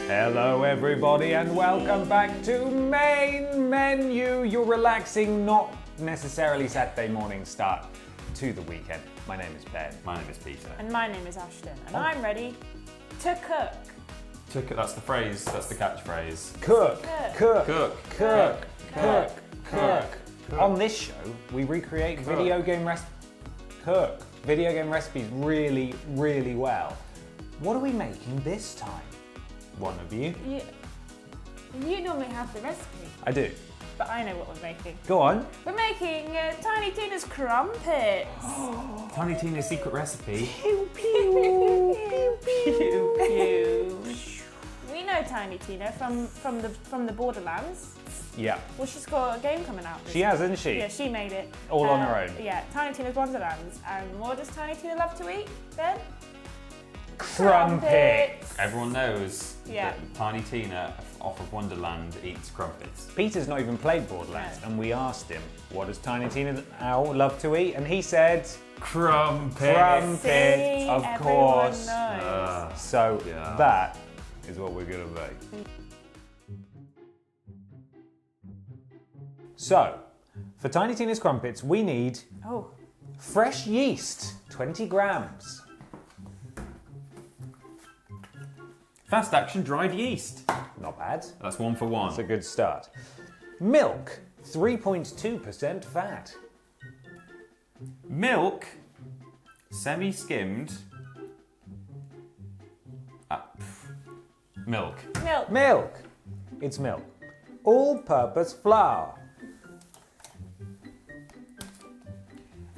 Hello everybody and welcome back to Main Menu, your relaxing, not necessarily Saturday morning start to the weekend. My name is Ben. My name is Peter. And my name is Ashton. And I'm ready to cook. That's the phrase, that's the catchphrase. Cook. On this show, we recreate video game recipes really, really well. What are we making this time? One of you. You normally have the recipe. I do. But I know what we're making. Go on. We're making Tiny Tina's Crumpets. Tiny Tina's secret recipe. Pew, pew, pew, pew, pew. We know Tiny Tina from the Borderlands. Yeah. Well, she's got a game coming out. She has, hasn't she? Yeah, she made it. All on her own. Yeah, Tiny Tina's Wonderlands. And what does Tiny Tina love to eat, Ben? Crumpets. Everyone knows Yeah. that Tiny Tina off of Wonderland eats crumpets. Peter's not even played Borderlands, No. and we asked him, what does Tiny Tina Owl love to eat? And he said, Crumpets! See, of everyone course. knows. So Yeah. that is what we're gonna make. So, for Tiny Tina's Crumpets, we need Oh, fresh yeast, 20 grams. Fast action dried yeast. Not bad. That's 1 for 1. That's a good start. Milk, 3.2% fat. Milk, semi-skimmed. Milk. milk. Milk. It's milk. All-purpose flour.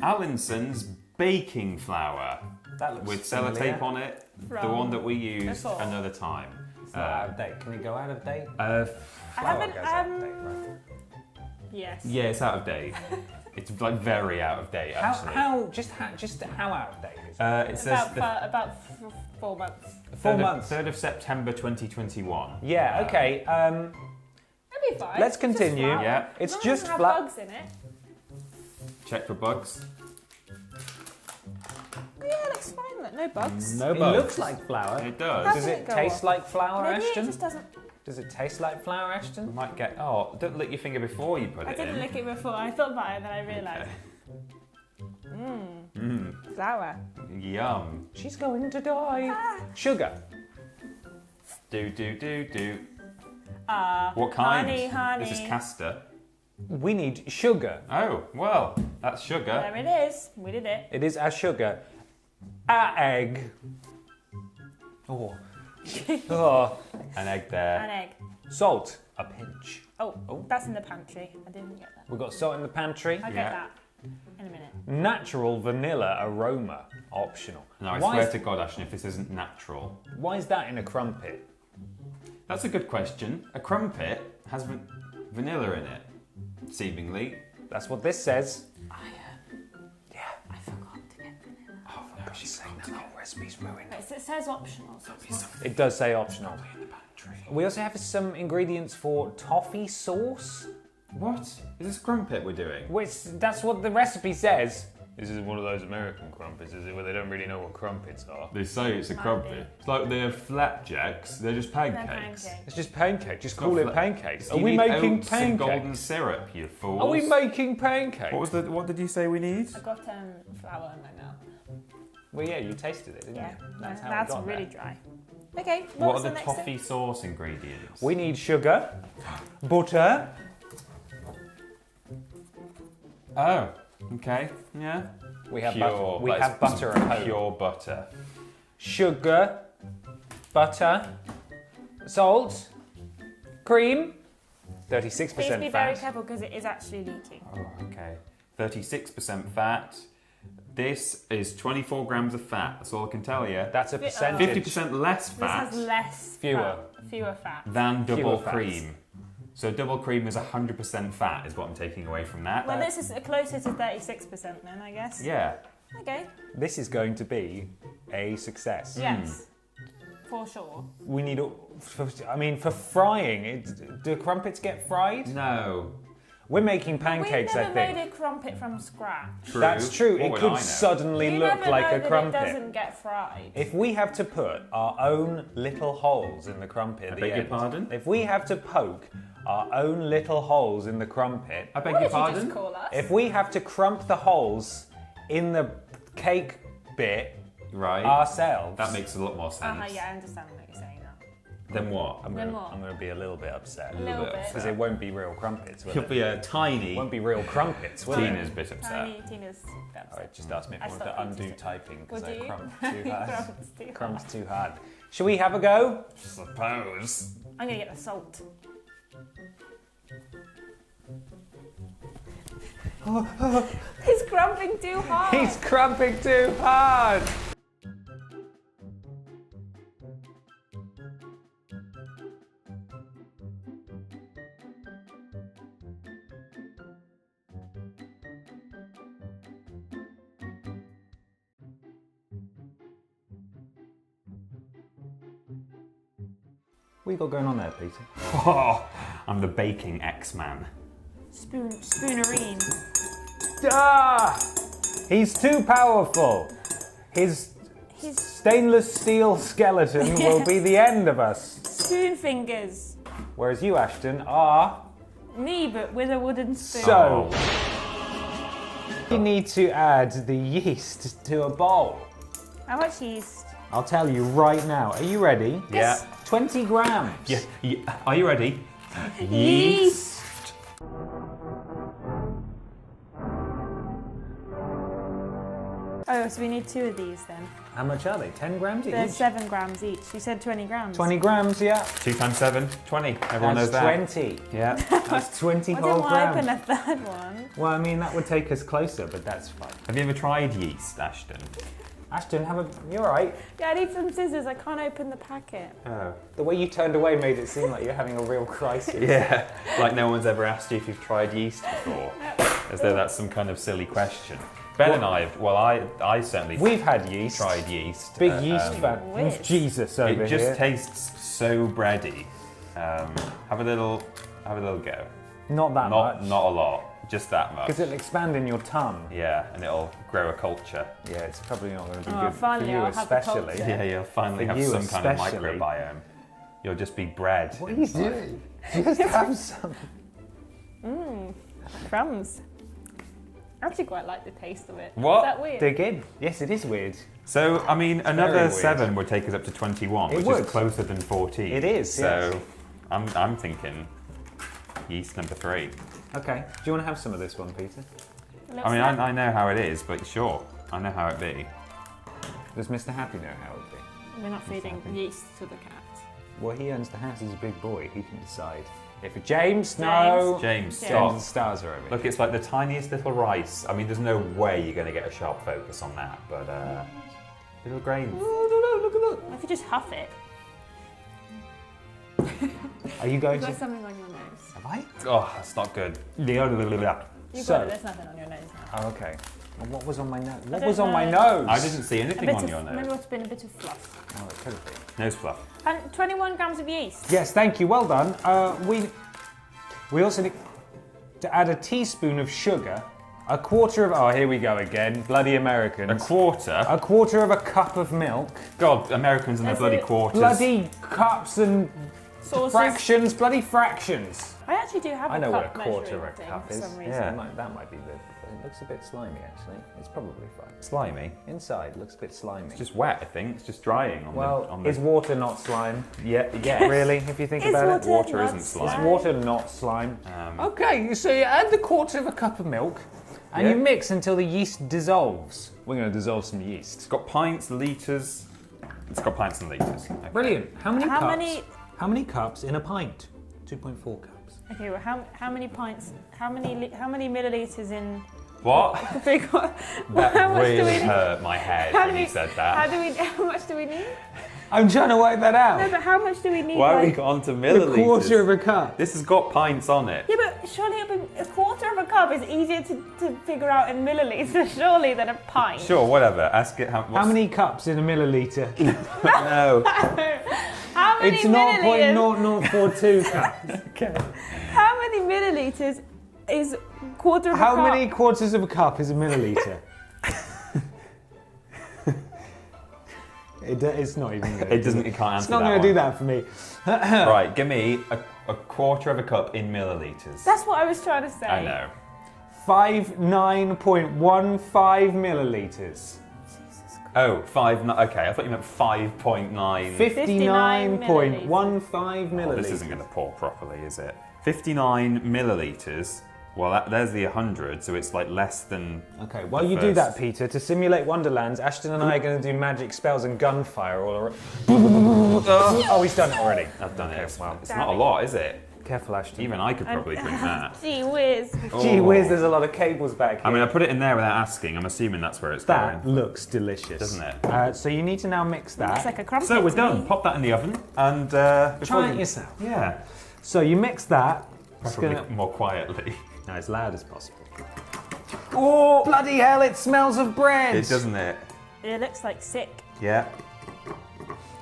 Allinson's baking flour. That looks With familiar. sellotape on it. The From one that we used before. another time. It's not out of date. Can it go out of date? I Flour haven't. goes out of date, right? Yes. Yeah, it's out of date. It's like very out of date, actually. How out of date is it? It says About 4 months. 4 months. 3rd of September 2021. Yeah. Okay. That'd be fine. Let's It's just continue. flour. Yeah. It's As long as just it doesn't have flour. bugs in it. Check for bugs. Yeah, looks fine. Look, no bugs. No, it bugs. looks like flour. It does. How Does can it it go taste off? like flour, Maybe Ashton? it just doesn't. Does it taste like flour, Ashton? We might get. Oh, don't lick your finger before you put I it in. didn't lick it before. I thought about it, and then I realised. Flour. Yum. She's going to die. Sugar. Do. Ah. What kind? Honey. This is castor. We need sugar. Oh, well, that's sugar. There it is. We did it. It is our sugar. Our egg. Oh. Oh. An egg there. An egg. Salt. A pinch. Oh, that's in the pantry. I didn't get that. We've got salt in the pantry. I'll Yeah. get that in a minute. Natural vanilla aroma. Optional. No, I Why swear is- to God, Ashton, if this isn't natural. Why is that in a crumpet? That's a good question. A crumpet has vanilla in it, seemingly. That's what this says. I forgot to get vanilla. Oh, no, she's saying that whole recipe's ruined. Wait, it says optional. So it's not. It does say optional. We also have some ingredients for toffee sauce. What? Is this crumpet we're doing? Which, that's what the recipe says. This is one of those American crumpets, is it, where they don't really know what crumpets are. They say it's a Might crumpet. It's like they're flapjacks, they're just They're pancakes. pancakes. It's just pancake. Just call Not it fla- pancakes. Are You we need making oats and golden pancakes? syrup, you fools. Are we making pancakes? What did you say we need? I got flour in my mouth. Well, yeah, you tasted it, didn't Yeah, you? That's how that's it got really there. dry. Okay, What was are the next toffee thing? sauce ingredients? We need sugar, butter, Oh, okay, yeah. we have Pure, we like have butter at home. Pure butter. Sugar, butter, salt, cream, 36% Please be very fat. careful because it is actually leaking. Oh, okay. 36% fat. This is 24 grams of fat. That's all I can tell you. That's a percentage. 50% less This fat has less Fewer. fat, fewer fat. than double Fewer fats. cream. So double cream is 100% fat, is what I'm taking away from that. Well, this is closer to 36% then, I guess. Yeah. Okay. This is going to be a success. Yes. For sure. We need, for frying, do crumpets get fried? No. We're making pancakes, We've I never think. made a crumpet from scratch. True. That's true. What It would I could know? suddenly You look never like know a that crumpet. it doesn't get fried. If we have to put our own little holes in the crumpet at the beg your end, pardon? if we have to poke our own little holes in the crumpet, I beg What your did you pardon? just call us? if we have to crump the holes in the cake bit Right. ourselves, That makes a lot more sense. Yeah, I understand what you're saying now. Then what? I'm Then gonna, what? I'm gonna be a little bit upset. A little bit. Because it won't be real crumpets, will You'll it? be a tiny. It won't be real crumpets, will it? Tina's a bit upset. Tina's upset. Alright, just ask me if I I want to stopped undo noticing. typing because Would I you? crumped too hard. Crumpets too hard. Crumped too hard. Shall we have a go? Suppose. I'm gonna get the salt. He's crumping too hard. He's crumping too hard! What you got going on there, Peter? Oh, I'm the baking X-Man. Spoonerine. Ah! He's too powerful. His stainless steel skeleton will be the end of us. Spoon fingers. Whereas you, Ashton, are... Me, but with a wooden spoon. So, you need to add the yeast to a bowl. How much yeast? I'll tell you right now. Are you ready? Yeah. 20 grams. Yeah. Are you ready? Yeast. Oh, so we need 2 of these then. How much are they? 10 grams each? They're 7 grams each. You said 20 grams. 20 grams, yeah. 2 times 7, 20. Everyone knows That's that. 20. Yeah. That's 20 I whole didn't want to grams. open a third one. Well, I mean, that would take us closer, but that's fine. Have you ever tried yeast, Ashton? Ashton, you're right. Yeah, I need some scissors. I can't open the packet. Oh. The way you turned away made it seem like you're having a real crisis. Yeah. Like no one's ever asked you if you've tried yeast before. As though that's some kind of silly question. Ben and I, I certainly We've had yeast. tried yeast. Big yeast fan. Whiz. Jesus over It just here. tastes so bready. Have a little go. Not that much. Not a lot, just that much. Because it'll expand in your tongue. Yeah, and it'll grow a culture. Yeah, it's probably not going to be Oh, good finally, for you, I'll have the especially. culture. Yeah, you'll finally For have you some kind of especially. microbiome. You'll just be bred. What are you doing? Just have some. Crumbs. I actually quite like the taste of it. What? Is that weird? Dig in. Yes, it is weird. So, I mean, another weird. 7 would take us up to 21, It which would. is closer than 14. It is, So, yes. I'm thinking yeast number 3. Okay. Do you want to have some of this one, Peter? Looks I mean, like- I know how it is, but sure, I know how it be. Does Mr. Happy know how it be? We're not feeding yeast to the cat. Well, he owns the house. He's a big boy. He can decide. If James, no. James, Yeah. stop. James' stars are over Look, it's like the tiniest little rice. I mean, there's no way you're going to get a sharp focus on that, but little grains. Look. If you just huff it. Are you going You've got to... something on your nose. Have I? Oh, that's not good. You've So- got it. There's nothing on your nose now. Oh, okay. Well, what was on my nose? What don't was on my know. nose? I didn't see A anything bit on of, your maybe nose. it's been a bit of fluff. Oh, it could have been. Nose fluff. And 21 grams of yeast. Yes, thank you. Well done. We also need to add a teaspoon of sugar, a quarter of... Oh, here we go again. Bloody Americans. A quarter? A quarter of a cup of milk. God, Americans and their Is bloody it quarters. Bloody cups and Sauces. fractions. Bloody fractions. I actually do have I a know cup what a quarter of measuring a thing cup for is. some reason. Yeah. That might be the... It looks a bit slimy, actually. It's probably fine. Slimy. Inside looks a bit slimy. It's just wet, I think. It's just drying on Well, the... On the... is water not slime? Yeah, yeah. Really, if you think Is about it? Water not isn't slime. Is water not slime? Um, Okay, so you add the quarter of a cup of milk and Yeah. you mix until the yeast dissolves. We're going to dissolve some yeast. It's got pints, litres. It's got pints and litres. Okay. Brilliant. How many How cups? many- How many cups in a pint? 2.4 cups. Okay, well, how many pints? How many milliliters in? What? That That really hurt my head when you said that. How much do we need? I'm trying to work that out. No, but how much do we need? Why have we like... got onto A milliliters? quarter of a cup. This has got pints on it. Yeah, but surely a quarter of a cup is easier to figure out in milliliters, surely, than a pint. Sure, whatever. Ask it how. How many cups in a milliliter? No. How many It's milliliters? 0.0042 cups. Okay. How many milliliters is quarter of a How cup? many quarters of a cup is a milliliter? It's not even good. It doesn't. It can't answer It's not that going to do one. that for me. Right, give me a quarter of a cup in milliliters. That's what I was trying to say. I know. 59.15 milliliters. Oh, okay. I thought you meant 5.9. 59.15 milliliters. This isn't going to pour properly, is it? 59 milliliters. Well, there's the 100, so it's like less than. Okay, while you do that, Peter, to simulate Wonderlands, Ashton and I are going to do magic spells and gunfire all around. Oh, he's done it already. I've done it. Well, It's not a lot, is it? careful, Ashton. Even I could probably drink that. Gee whiz. Gee whiz, there's a lot of cables back here. I mean, I put it in there without asking. I'm assuming that's where it's that going. looks delicious. Doesn't it? So you need to now mix that. It's like a crumpet. So we're to done. me. Pop that in the oven and Try it yourself. Yeah, So you mix that. It's probably gonna... more quietly. No, as loud as possible. Oh, bloody hell, it smells of bread! It doesn't it? It looks like sick. Yeah.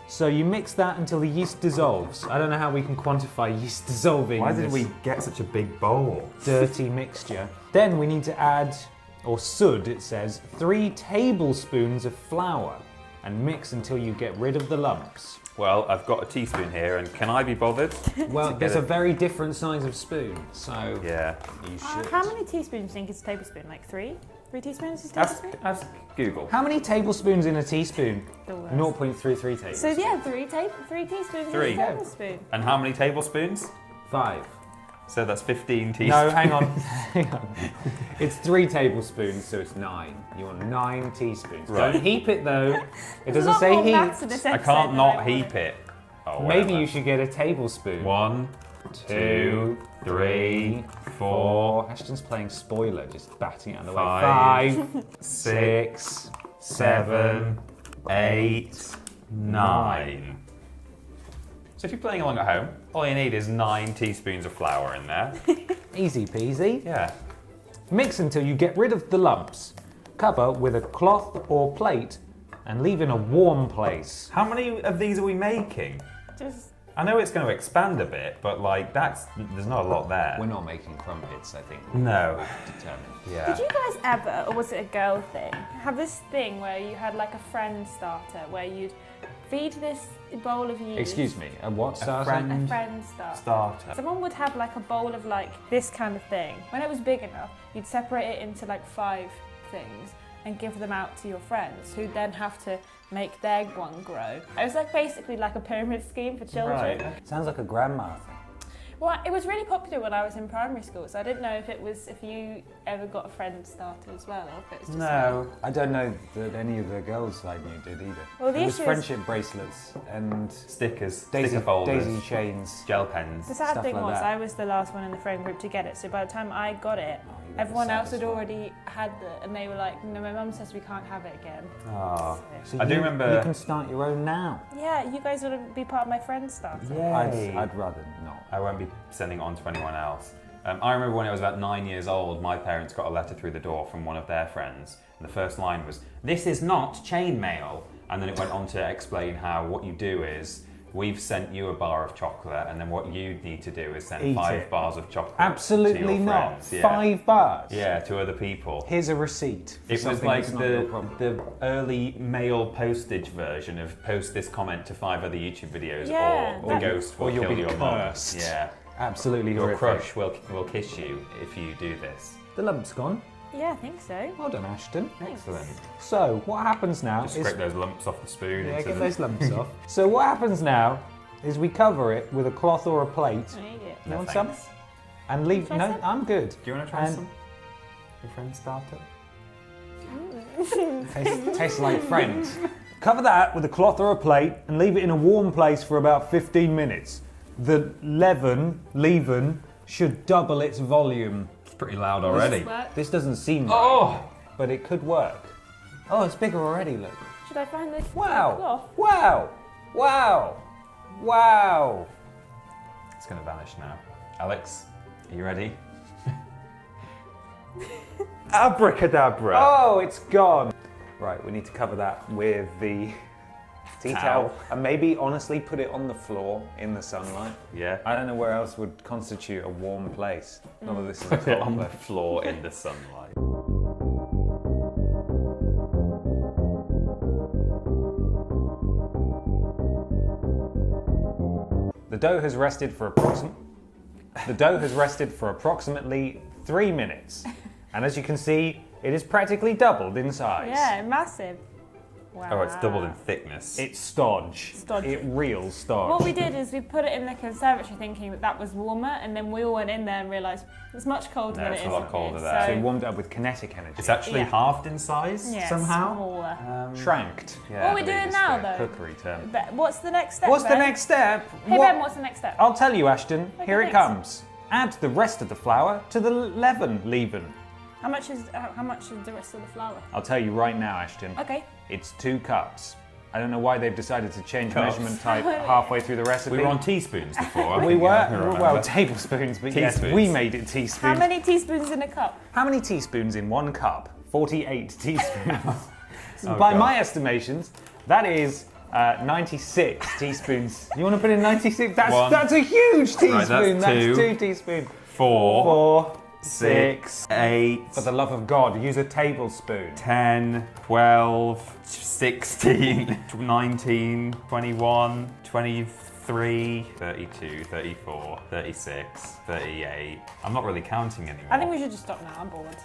So you mix that until the yeast dissolves. I don't know how we can quantify yeast dissolving. Why in did this we get such a big bowl? dirty mixture? Then we need to add, or should it says, 3 tablespoons of flour and mix until you get rid of the lumps. Well, I've got a teaspoon here, and can I be bothered? Well, get there's a it? very different size of spoon, so Yeah. you should. How many teaspoons do you think is a tablespoon? Like 3? 3 teaspoons is a Ask, tablespoon? ask Google. How many tablespoons in a teaspoon? The worst. 0.33 tablespoons. So yeah, 3 teaspoons Three. is a tablespoon. And how many tablespoons? 5. So that's 15 teaspoons. No, hang on. Hang on. It's 3 tablespoons, so it's 9. You want 9 teaspoons. Right. Don't heap it though. It There's a doesn't lot say more maths heap. in this I episode can't than not I heap wanted. it. Oh, Maybe whatever. you should get a tablespoon. 1, 2, 3, 4, Ashton's playing spoiler, just batting it out of the way. 5, 5, 6, 6, 7, 8, 9. So if you're playing along at home, all you need is 9 teaspoons of flour in there. Easy peasy. Yeah. Mix until you get rid of the lumps. Cover with a cloth or plate and leave in a warm place. How many of these are we making? Just I know it's going to expand a bit, but like there's not a lot there. We're not making crumpets, I think. No. Determined. Yeah. Did you guys ever, or was it a girl thing, have this thing where you had like a friend starter where you'd feed this bowl of yeast? Excuse me, a what starter? friend- A friend starter. Starter. Someone would have like a bowl of like this kind of thing. When it was big enough, you'd separate it into like 5 things and give them out to your friends who then have to make their one grow. It was like basically like a pyramid scheme for children. Right. Sounds like a grandma thing. Well, it was really popular when I was in primary school, so I didn't know if you ever got a friend starter as well, or if it was just No. I don't know that any of the girls I knew did either. Well, the it was issue is- friendship bracelets and Stickers, daisy, sticker folders, daisy chains. gel pens. The sad Stuff thing like was that. I was the last one in the friend group to get it, so by the time I got it, Oh, you were the everyone else had saddest one. already had it, and they were like, no, my mum says we can't have it again. Oh. So I do you- remember- You can start your own now. Yeah, you guys want to be part of my friend starter. I'd rather not. I won't be sending it on to anyone else. I remember when I was about 9 years old, my parents got a letter through the door from one of their friends. And the first line was, "This is not chain mail." And then it went on to explain how what you do is, we've sent you a bar of chocolate, and then what you need to do is send Eat 5 it. bars of chocolate Absolutely to your not. friends. Yeah. 5 bars. Yeah, to other people. Here's a receipt. for It was something like that's not your problem. the early mail postage version of post this comment to 5 other YouTube videos, Yeah, or the that- ghost will or you'll kill be your mum. cursed. Yeah. Absolutely Your horrific. crush will kiss you if you do this. The lump's gone. Yeah, I think so. Well done, Ashton. Excellent. So what happens now Just is scrape those lumps off the spoon. yeah, into get the... those lumps off. So what happens now is we cover it with a cloth or a plate. I need it. You No, want thanks. some? And leave. Try No, some? I'm good. Do you want to try And- some? Your friend starter? Tastes like friends. Cover that with a cloth or a plate and leave it in a warm place for about 15 minutes. The leaven should double its volume. It's pretty loud already. This doesn't seem right, Oh! but it could work. Oh, it's bigger already, look. Should I find the Wow! cloth? Wow! Wow! Wow! It's going to vanish now. Alex, are you ready? Abracadabra! Oh, it's gone! Right, we need to cover that with the tea towel. And maybe, honestly, put it on the floor in the sunlight. Yeah. I don't know where else would constitute a warm place. None of this is Put it on the cold. floor in the sunlight. The dough has rested for approximately 3 minutes. And as you can see, it is practically doubled in size. Yeah, massive. Wow. Oh, it's doubled in thickness. It's stodge. Stodgy. It real stodge. What we did is we put it in the conservatory thinking that was warmer, and then we all went in there and realised it's much colder No, than it's it a is lot in colder here. there. So we warmed up with kinetic energy. It's actually Yeah. halved in size Yeah, somehow. smaller. Shranked. Yeah, What I are we believe doing it's now, the though? Cookery term. But what's the next step? What's the Ben? next step? Hey What- Ben, what's the next step? I'll tell you, Ashton. Okay, Here it thanks. comes. Add the rest of the flour to the leaven. How much is the rest of the flour? I'll tell you right now, Ashton. Okay. It's 2 cups. I don't know why they've decided to change Cups. measurement type halfway through the recipe. We were on teaspoons before. We I were, remember. well, tablespoons, but yes, Teaspoons. we made it How teaspoons. many teaspoons in a cup? How many teaspoons in 1 cup? 48 teaspoons. Oh, By God. my estimations, that is 96 teaspoons. You want to put in 96? One. That's a huge teaspoon. Right, that's two. 2 teaspoons. 4, 4, 6, 6. 8, For the love of God, use a tablespoon. 10, 12, 16, 19, 21, 23, 32, 34, 36, 38. I'm not really counting anymore. I think we should just stop now. I'm bored.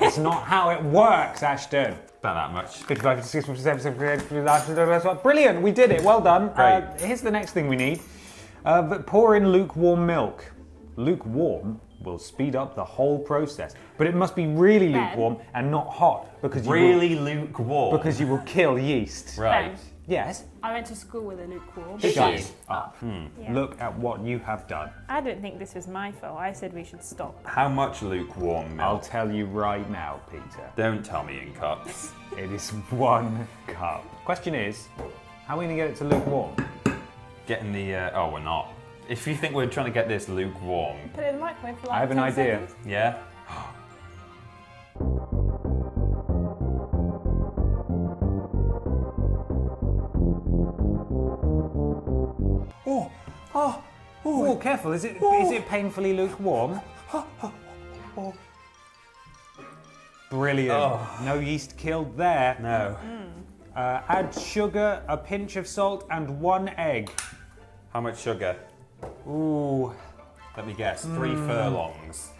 It's not how it works, Ashton. About that much. 55, 56, 57, 58, brilliant, we did it, well done. Great. Here's the next thing we need. But pour in lukewarm milk. Lukewarm will speed up the whole process. But it must be really Ben? lukewarm and not hot because you Really lukewarm. because you will kill yeast. Right. Ben, Yes. I went to school with a lukewarm. Did Shut you? up. Yeah. Look at what you have done. I don't think this was my fault. I said we should stop. How much lukewarm milk? I'll tell you right now, Peter. Don't tell me in cups. It is 1 cup. Question is, how are we going to get it to lukewarm? Getting the. Oh, we're not. If you think we're trying to get this lukewarm, Put it in the microwave for like I have an 10 idea. seconds. yeah? Oh, careful. Is it painfully lukewarm? Brilliant. No yeast killed there. No. Add sugar, a pinch of salt, and 1 egg. How much sugar? Ooh. Let me guess. 3 furlongs.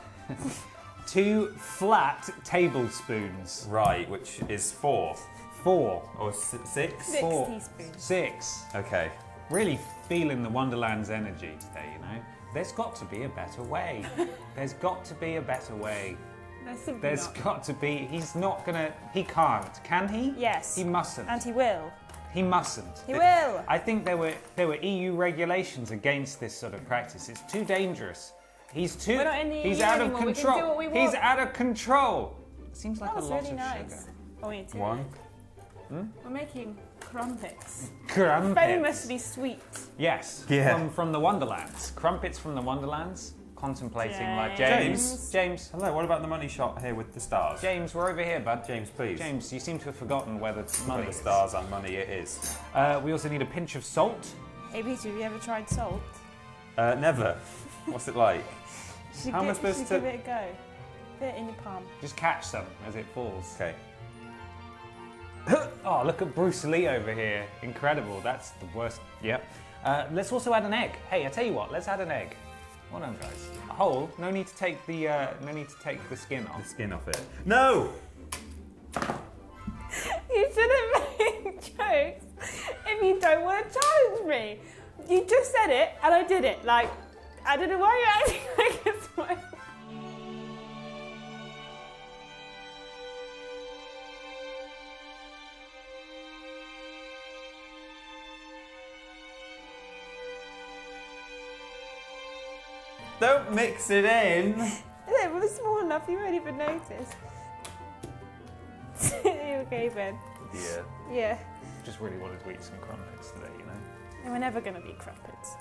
2 flat tablespoons. Right, which is 4 4. or 6? 6 4. teaspoons. 6. Okay. Really feeling the Wonderlands energy today, you know? There's got to be a better way. There's got to be a better way. There's simply There's not. got to be. He's not gonna. He can't. Can he? Yes. He mustn't. And he will. He mustn't. He will. I think there were EU regulations against this sort of practice. It's too dangerous. He's too. We're not in the he's EU out of anymore. We can control. do what we He's want. out of control. Seems like That a was lot really of nice. sugar. Oh, we need to. 1. We're making crumpets. Crumpets. Famously sweet. Yes. Yeah. From the Wonderlands. Crumpets from the Wonderlands. Contemplating life. James. James. Hello, what about the money shot here with the stars? James, we're over here, bud. James, please. James, you seem to have forgotten where the money Where the is. stars and money it is. We also need a pinch of salt. Hey Peter, have you ever tried salt? Never. What's it like? You should How am I gi- supposed you should to- give it a go. Put it in your palm. Just catch some as it falls. Okay. Oh, look at Bruce Lee over here. Incredible. That's the worst. Yep. Let's also add an egg. Hey, I tell you what. Let's add an egg. Hold on, guys. A whole. No need to take the skin The off. skin off it. No! You shouldn't make jokes if you don't want to challenge me. You just said it and I did it. Like, I don't know why you're acting like it's my fault. Don't mix it in! It was small enough, you won't even notice. You okay, Ben? Yeah. Yeah. just really wanted to eat some crumpets today, you know. And we're never going to be crumpets.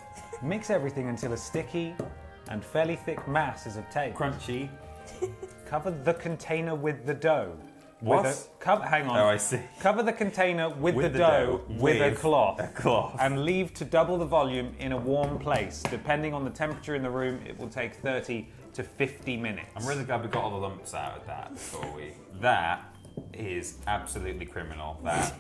Mix everything until a sticky and fairly thick mass is obtained. Crunchy. Cover the container with the dough. What? Hang on. Oh, I see. Cover the container with the dough with a cloth. A cloth. And leave to double the volume in a warm place. Depending on the temperature in the room, it will take 30 to 50 minutes. I'm really glad we got all the lumps out of that before we... That is absolutely criminal, that.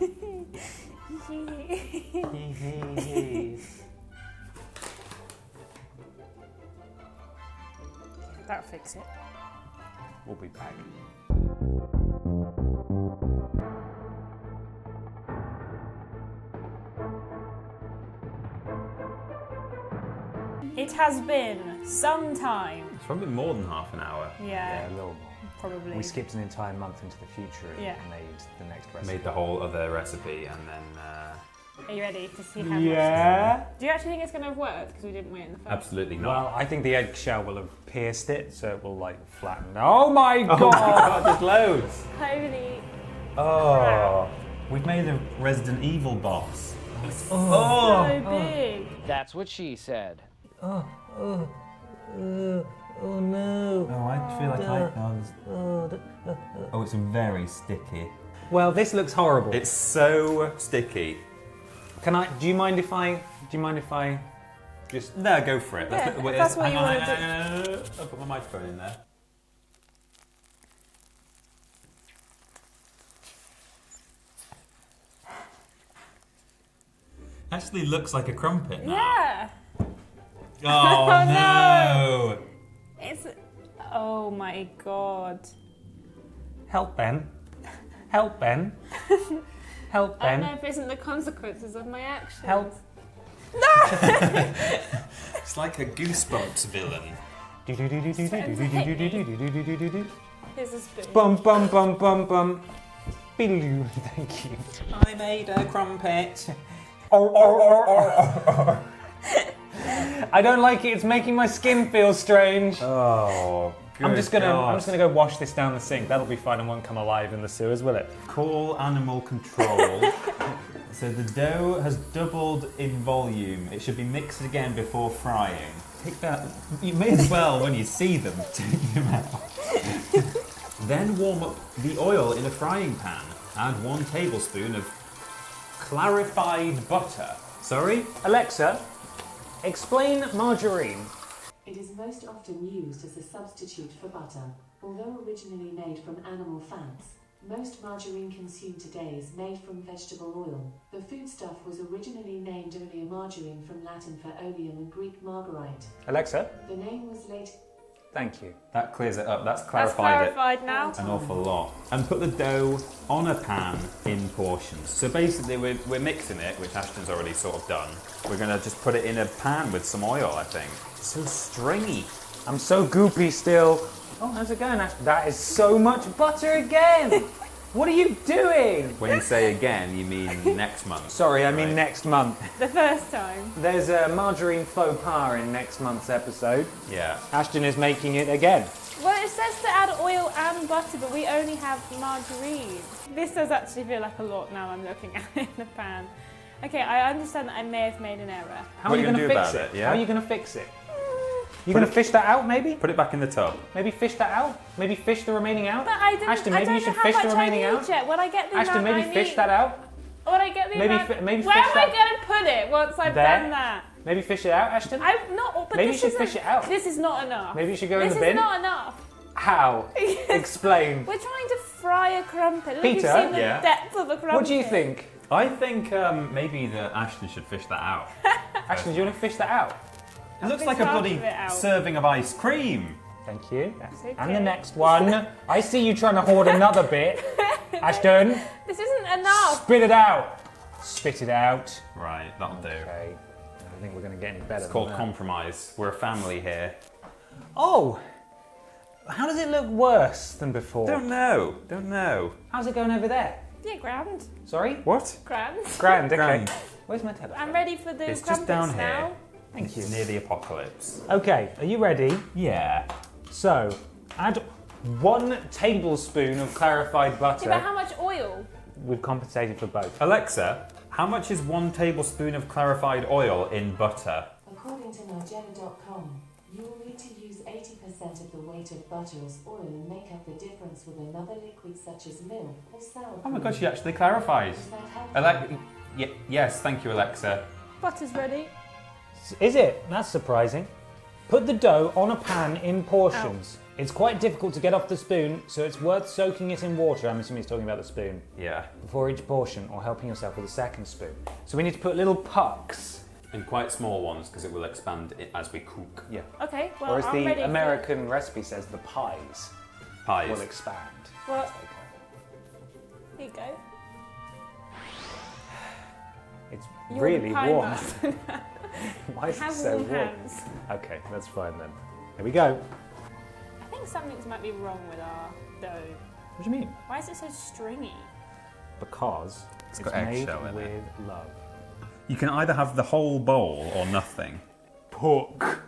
That'll fix it. We'll be back. It has been some time. It's probably more than half an hour. Yeah, A little more. probably. We skipped an entire month into the future and Yeah. made the next recipe. Made the whole other recipe and then... Are you ready to see how much? Yeah. Do you actually think it's going to have worked? Because we didn't wait in the first. Absolutely not. Well, I think the eggshell will have pierced it, so it will like flatten. Oh my god! God, there's loads. Holy. Oh, we've made a Resident Evil boss. It's so big. That's what she said. Oh, I feel like Oh, it's very sticky. Well, this looks horrible. It's so sticky. Do you mind if I just... No, go for it. Yeah, Wait, that's what you want to do. hang on. I'll put my microphone in there. Actually looks like a crumpet now. Yeah. Oh, Oh, no! It's. Oh my god. Help, Ben. Help, Ben. Help, I don't Ben. know if it isn't the consequences of my actions. Help. It's like a Goosebumps villain. Here's a spoon. Bum, bum, bum, bum, bum. Beedaloo. Thank you. I made a crumpet. I don't like it. It's making my skin feel strange. Oh, I'm just gonna go wash this down the sink. That'll be fine and won't come alive in the sewers, will it? Call animal control. So the dough has doubled in volume. It should be mixed again before frying. Take that. You may as well, when you see them, take them out. Then warm up the oil in a frying pan. Add 1 tablespoon of clarified butter. Sorry? Alexa, explain margarine. It is most often used as a substitute for butter. Although originally made from animal fats, most margarine consumed today is made from vegetable oil. The foodstuff was originally named olea margarine from Latin for oleum and Greek margarite. Alexa, The name was later... thank you. That clears it up. That's That's clarified clarified now. it an awful lot. And put the dough on a pan in portions. So basically we're mixing it, which Ashton's already sort of done. We're going to just put it in a pan with some oil, I think. It's so stringy. I'm so goopy still. Oh, how's it going, Ash? That is so much butter again. What are you doing? When you say again, you mean next month. Sorry, I mean Right. next month. The first time. There's a margarine faux pas in next month's episode. Yeah. Ashton is making it again. Well, it says to add oil and butter, but we only have margarine. This does actually feel like a lot now I'm looking at it in the pan. Okay, I understand that I may have made an error. How What are you are you going to gonna fix do it? about it, yeah? How are you going to fix it? You going to fish that out, maybe? Put it back in the tub. Maybe fish that out? Maybe fish the remaining out? But I didn't. Ashton, I maybe don't you should know fish how the much remaining I need out? yet. When I get the Ashton, amount maybe I fish need, that out? When I get the Maybe amount, maybe where fish am that. I going to put it once I've There? done that? Maybe fish it out, Ashton? I'm not. But Maybe you this should isn't- fish it out. This is not enough. Maybe you should go in This the bin? is not enough. How? Explain. We're trying to fry a crumpet. Look, Peter? you've seen the Yeah? depth of a crumpet. What do you think? I think maybe that Ashton should fish that out. Ashton, do you want to fish that out? It looks fish like a half bloody of it out. serving of ice cream. Thank you. okay. And the next one. I see you trying to hoard another bit. Ashton, This isn't enough. spit it out. Spit it out. Right, that'll do. Okay. I don't think we're going to get any better It's called than that. compromise. We're a family here. Oh! How does it look worse than before? Don't know. How's it going over there? Yeah, grand. Sorry? What? Grand. Grand, okay. Grand. Where's my telephone? I'm ready for the It's crumpets just down now. here. Thank you. It's near the apocalypse. Okay, are you ready? Yeah. So, add 1 tablespoon of clarified butter. Yeah, but how much oil? we've compensated for both. Alexa, how much is 1 tablespoon of clarified oil in butter? According to Nigella.com, you will need to use 80% of the weight of butter as oil and make up the difference with another liquid such as milk or sour cream. Oh my god, she actually clarifies. Does that help? Yes, thank you, Alexa. Butter's ready. Is it? That's surprising. Put the dough on a pan in portions. It's quite difficult to get off the spoon, so it's worth soaking it in water. I'm assuming he's talking about the spoon. Yeah. Before each portion, or helping yourself with a second spoon. So we need to put little pucks. And quite small ones, because it will expand as we cook. Yeah. Okay, well, Or as I'm ready the for- American recipe says, the pies Pies. will expand. Well, here you go. It's You're really the pie warm. master. Why is it Have so warm warm? hands. Okay, that's fine then. Here we go. I think something might be wrong with our dough. What do you mean? Why is it so stringy? Because it's got made eggshell in it. with love. You can either have the whole bowl or nothing. Pork.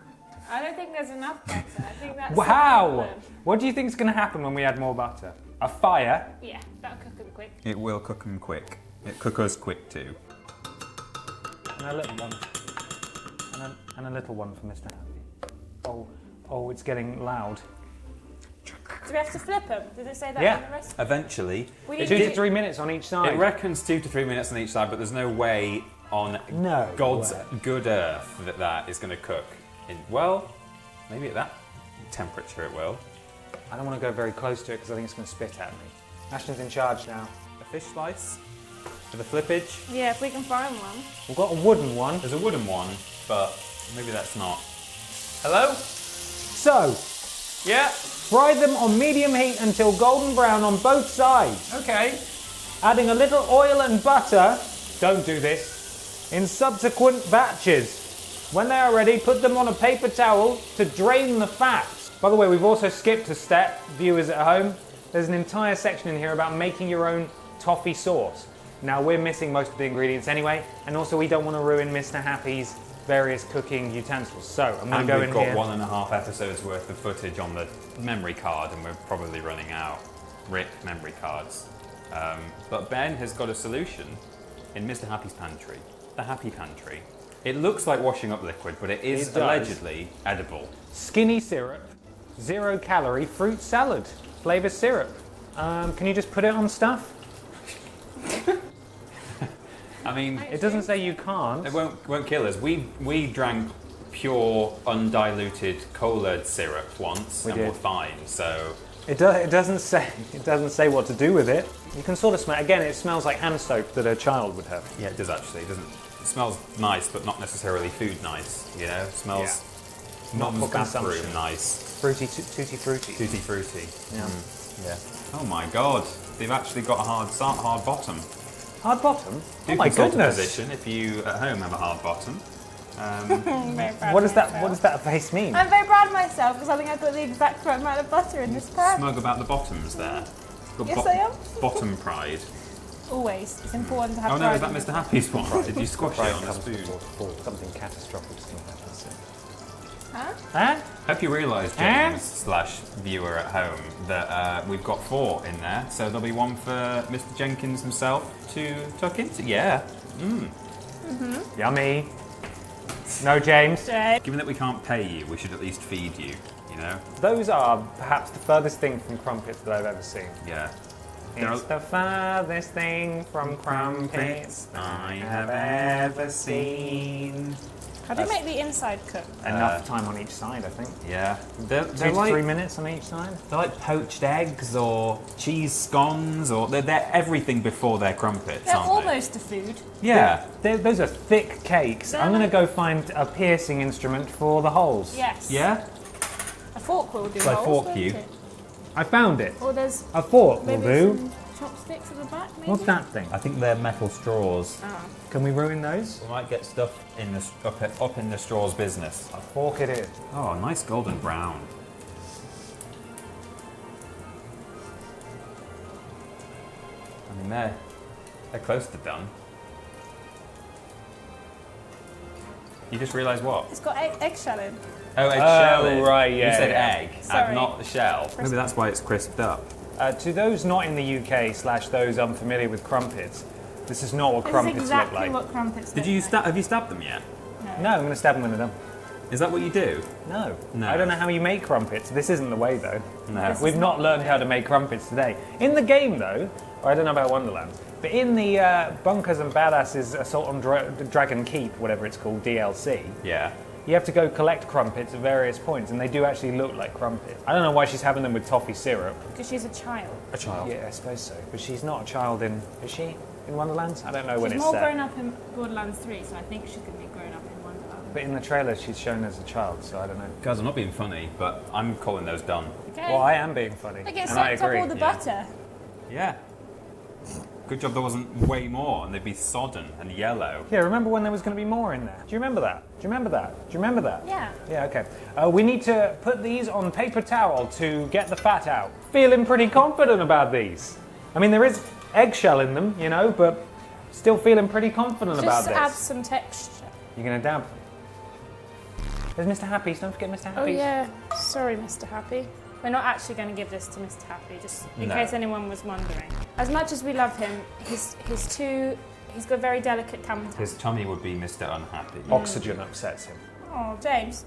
I don't think there's enough butter. I think that's Wow! the problem. What do you think is going to happen when we add more butter? A fire? Yeah, that'll cook them quick. It will cook them quick. It cook us quick too. And a little one. And a little one for Mr. Happy. Oh, it's getting loud. Do we have to flip them? Does it say that Yeah. on the recipe? Eventually. We need 2 to to 3 minutes on each side. It reckons 2 to 3 minutes on each side, but there's no way on No God's way. good earth that is going to cook in, well, maybe at that temperature it will. I don't want to go very close to it because I think it's going to spit at me. Ashton's in charge now. A fish slice for the flippage. Yeah, if we can find one. We've got a wooden one. There's a wooden one, but maybe that's not. Hello? So, Yeah? fry them on medium heat until golden brown on both sides. Okay. Adding a little oil and butter, don't do this, in subsequent batches. When they are ready, put them on a paper towel to drain the fat. By the way, we've also skipped a step, viewers at home. There's an entire section in here about making your own toffee sauce. Now, we're missing most of the ingredients anyway, and also we don't want to ruin Mr. Happy's various cooking utensils. So, I'm going And to go we've in got here. 1.5 episodes worth of footage on the memory card, and we're probably running out. RIP memory cards. But Ben has got a solution in Mr. Happy's pantry, the Happy Pantry. It looks like washing up liquid, but it is It does. allegedly edible. Skinny syrup, 0-calorie fruit salad, flavour syrup. Can you just put it on stuff? I mean, It doesn't say you can't. it won't kill us. We drank pure, undiluted cola syrup once, We and we're did. fine. So It doesn't say what to do with it. You can sort of smell. Again, it smells like hand soap that a child would have. yeah, it does actually. It doesn't. It smells nice, but not necessarily food nice. You know, it smells Not mum's for bathroom consumption. nice. Fruity, tutti frutti. Tutti frutti. Yeah. Yeah. Oh my god, they've actually got a hard bottom. Hard bottom. Do Oh my consult a goodness. physician if you at home have a hard bottom. I'm very proud What of does that? myself. What does that face mean? I'm very proud of myself because I think I put the exact right amount of butter in this pan. Smug about the bottoms there. Got Yes, I am. Bottom pride. Always. It's important to have Oh no, pride is that in Mr. this. Happy's one? Did you squash it on a comes spoon? before something catastrophic is going to happen soon. Huh? Huh? Hope you realise, James / viewer at home, that we've got 4 in there, so there'll be one for Mr. Jenkins himself to tuck into. Yeah. Yummy. No, James. Jay. Given that we can't pay you, we should at least feed you. You know? Those are perhaps the furthest thing from crumpets that I've ever seen. Yeah. There It's are- the farthest thing from crumpets I have ever seen. How do you make the inside cook? Enough time on each side, I think. Yeah. They're 2 to 3 like, minutes on each side. they're like poached eggs or cheese scones, or they're everything before they're crumpets, They're aren't almost a food. they? Yeah. Those are thick cakes. They're I'm going to like- go find a piercing instrument for the holes. Yes. Yeah? A fork will do. Shall I holes, fork won't you? it? I found it. Or there's A fork will maybe do. some chopsticks at the back, maybe? What's that thing? I think they're metal straws. Ah. Can we ruin those? We might get stuff in the, up in the straws business. A fork it is. Oh, nice golden brown. I mean, they're close to done. You just realised what? It's got eggshell in. Oh, eggshell. Oh, right, yeah, You said yeah. egg, Sorry. and not the shell. Maybe that's why it's crisped up. To those not in the UK / those unfamiliar with crumpets, this is not what This crumpets is exactly look like. what crumpets Did look you like. have you stabbed them yet? No, I'm going to stab them when they're done. Is that what you do? No. No. I don't know how you make crumpets. This isn't the way, though. No. We've not learned how to make crumpets today. In the game, though, I don't know about Wonderlands, but in the Bunkers and Badasses Assault on Dragon Keep, whatever it's called, DLC, Yeah. you have to go collect crumpets at various points, and they do actually look like crumpets. I don't know why she's having them with toffee syrup. Because she's a child. A child. Yeah, I suppose so. But she's not a child in... Is she? In Wonderlands? I don't know when She's it's more set. grown up in Borderlands 3, so I think she's going to be grown up in Wonderland. But in the trailer, she's shown as a child, so I don't know. Guys, I'm not being funny, but I'm calling those done. Okay. Well, I am being funny. They get and I soaked up agree. all the Yeah. butter. Yeah. Good job there wasn't way more, and they'd be sodden and yellow. Yeah, remember when there was going to be more in there? Do you remember that? Do you remember that? Do you remember that? Yeah. Yeah, okay. We need to put these on paper towel to get the fat out. Feeling pretty confident about these. I mean, there is eggshell in them, you know, but still feeling pretty confident about Just this. add some texture. You're going to dab. There's Mr. Happy's. Don't forget Mr. Happy's. Oh yeah, sorry Mr. Happy. We're not actually going to give this to Mr. Happy, just in No. case anyone was wondering. As much as we love him, he's got very delicate tongue. His tummy would be Mr. Unhappy. Oxygen upsets him. Oh, James.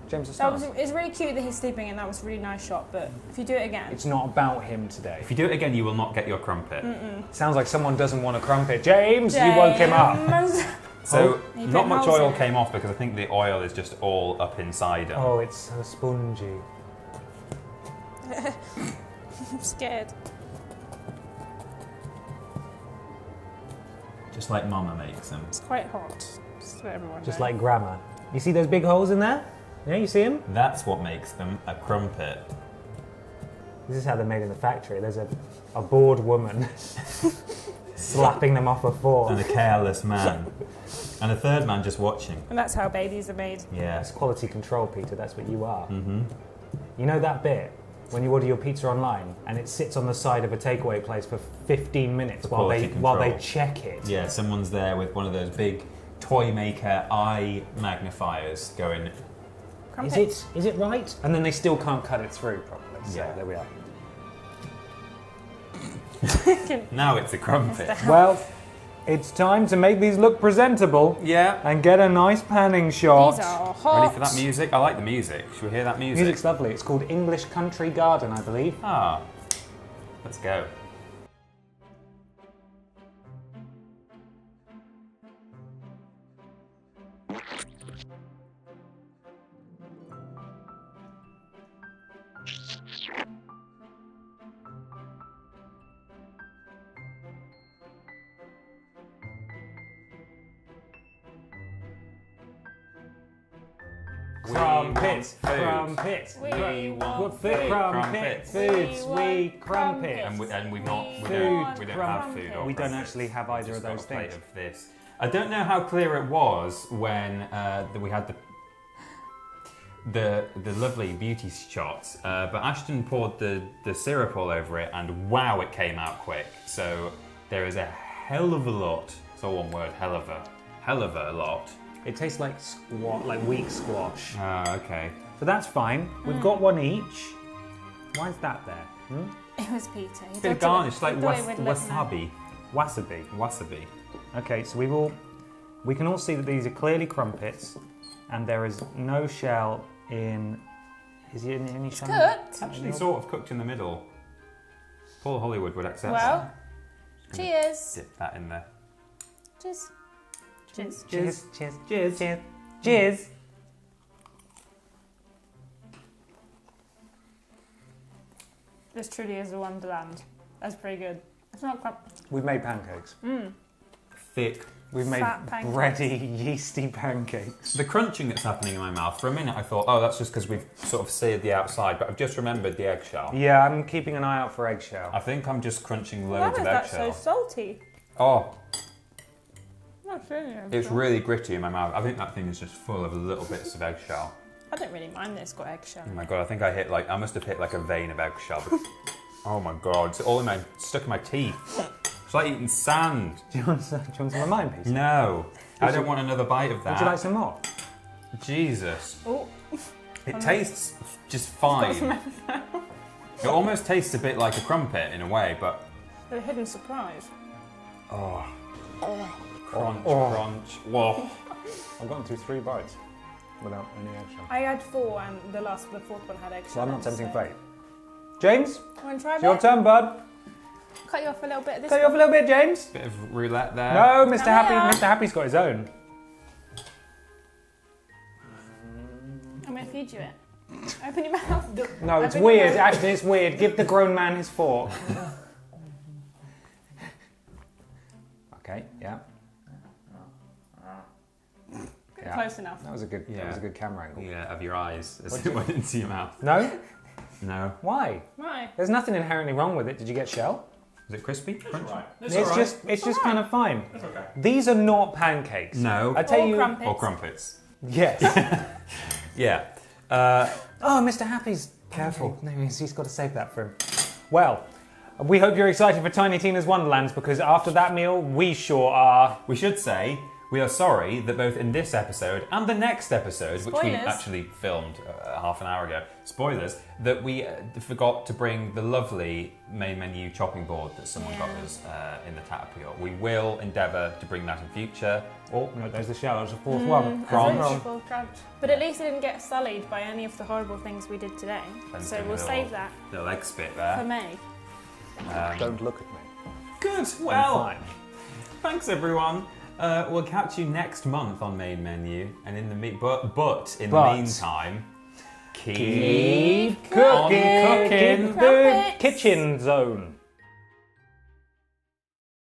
James the That Stars. it's really cute that he's sleeping and that was a really nice shot, but if you do it again... It's not about him today. If you do it again, you will not get your crumpet. Sounds like someone doesn't want a crumpet. James, you woke him up. James. So, You not put much holes oil in it. came off because I think the oil is just all up inside him. Oh, it's so spongy. I'm scared. Just like Mama makes them. It's quite hot. Just to let everyone Just know. like grammar. You see those big holes in there? Yeah, you see them? That's what makes them a crumpet. This is how they're made in the factory. There's a bored woman slapping them off a fork. And a careless man. And a third man just watching. And that's how babies are made. Yeah. That's quality control, Peter. That's what you are. Mm-hmm. You know that bit when you order your pizza online and it sits on the side of a takeaway place for 15 minutes while quality they control. check it? Yeah, someone's there with one of those big toy maker eye magnifiers going, Crumpets. Is it right? And then they still can't cut it through properly. So Yeah. there we are. now it's a crumpet. Well, it's time to make these look presentable Yeah. and get a nice panning shot. These are hot. Ready for that music? I like the music. Should we hear that music? Music's lovely. It's called English Country Garden, I believe. Ah. Let's go. Crumpets, We want crumpets, We want food, crumpets. foods, We we want crumpets. And we've not. We Food, don't have crumpets. food. Or We don't crumpets. actually have either of Just got those a plate things. of this. I don't know how clear it was when we had the lovely beauty shots, but Ashton poured the syrup all over it, and wow, it came out quick. So there is a hell of a lot. It's all one word. Hell of a lot. It tastes like weak squash. Ah, okay. So that's fine. We've got one each. Why is that there? It was Peter. He Bit of thought garnish, it- like he thought it would look wasabi. Wasabi. Wasabi. Okay, so we can all see that these are clearly crumpets, and there is no shell in. Is it in any shell? Cooked. Actually, sort of cooked in the middle. Paul Hollywood would accept Well, cheers. Dip that in there. Cheers. Cheers. Cheers, cheers, cheers, cheers, cheers. This truly is a wonderland. That's pretty good. It's not quite... We've made pancakes. Thick. We've made Fat pancakes. bready, yeasty pancakes. The crunching that's happening in my mouth, for a minute I thought, oh, that's just because we've sort of seared the outside, but I've just remembered the eggshell. Yeah, I'm keeping an eye out for eggshell. I think I'm just crunching Why loads is of that so eggshell. salty? Oh, Not really. it's really gritty in my mouth. I think that thing is just full of little bits of eggshell. I don't really mind that it's got eggshell. Oh my god, I think I must have hit like a vein of eggshell. Oh my god, it's all stuck in my teeth. It's like eating sand. Do you want some of mine, piece? No, I don't want another bite of that. Would you like some more? Jesus. Oh, It tastes just fine. It almost tastes a bit like a crumpet in a way, but... The hidden surprise. Oh. Crunch, crunch. Whoa. I've gotten through 3 bites without any extra. I had 4 and the fourth one had extra. So I'm not tempting fate. James, Want to try a it's your bit? turn, bud. Cut you off a little bit of this Cut you off a little bit, James. Bit of roulette there. No, Mr. Come Happy. here. Mr. Happy's got his own. I'm going to feed you it. Open your mouth. No, it's Open your weird. mouth. Actually, it's weird. Give the grown man his fork. Okay. Yeah. Yeah. Close enough. That was a good. That was a good camera angle. Yeah, of your eyes as it went into your mouth. No. No. Why? Why? There's nothing inherently wrong with it. Did you get shell? Is it crispy? Crunchy? It's just kind of fine. These are not pancakes. No. I tell Or you. crumpets. Or crumpets. Yes. Yeah. Oh, Mr. Happy's careful. No, he's got to save that for him. Well, we hope you're excited for Tiny Tina's Wonderlands because after that meal, we sure are. We should say we are sorry that both in this episode and the next episode, which we Spoilers. actually filmed half an hour ago, spoilers, that we forgot to bring the lovely main menu chopping board that someone got us in the Tat Appeal. We will endeavour to bring that in future. Oh, no, there's the shell. There's the fourth one. Crunch. But at least it didn't get sullied by any of the horrible things we did today. And So a we'll little- save that Little egg spit for there. May. Don't look at me. Good. I'm Well, fine. thanks everyone. We'll catch you next month on Main Menu, and in the the meantime, keep Keep cooking cooking. the Crumpets. kitchen zone.